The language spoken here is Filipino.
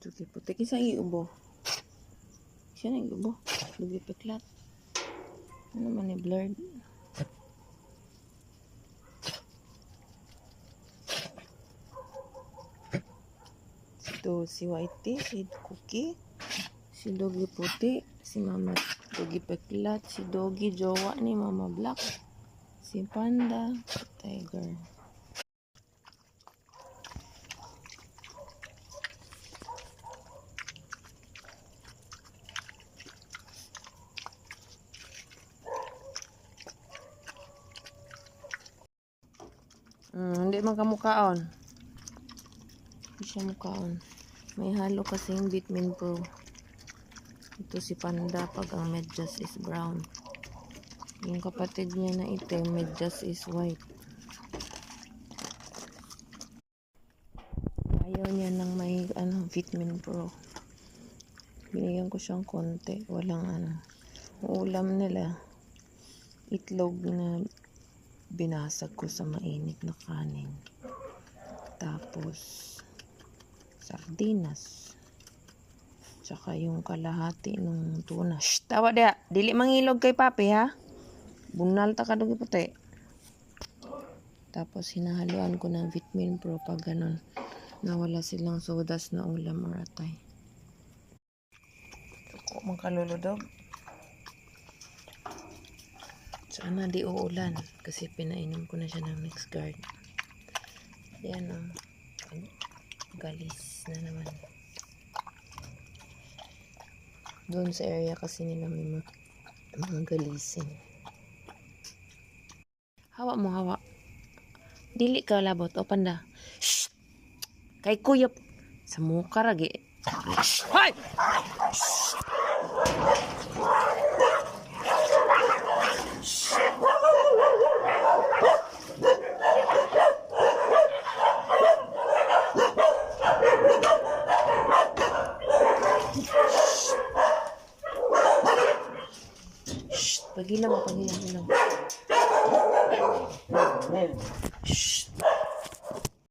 Dugi puti. Kisa ang iubo. Siya na iubo. Dugi peklat. Ano man ni blurred. Ito si Whitey, si Cookie, si Doggy Puti, si Mama Doggy Peklat, si Doggy jowa ni Mama Black, si Panda, si Tiger. Hindi man kamukhaon. Hindi siya mukhaon. May halo kasing Vitamin Pro. Ito si Panda pag ang medyas is brown. Yung kapatid niya na itim, medyas is white. Ayaw niya ng may Vitamin Pro. Binigyan ko siyang konti. Walang ulam nila. Itlog na binasag ko sa mainit na kanin. Tapos sardinas. Tsaka yung kalahati ng tuna. Shh! Tawa dia! Dili mangilog kay papi ha? Bunal ta ka Doggy Puti. Tapos hinahaluan ko ng Vitamin Pro pag ganun. Nawala silang sodas na ulam or atay. Ako magkaluludog. Sana di uulan kasi pinainom ko na siya ng mixed guard. Yan galis na naman. Doon sa area kasi nila may mga galisin. Hawa mo, hawa. Dili ka labot. O Panda. Shh! Kay kuyop. Sa muka ragi. Hoy! Shh! Pagilang, pagilang. Shh.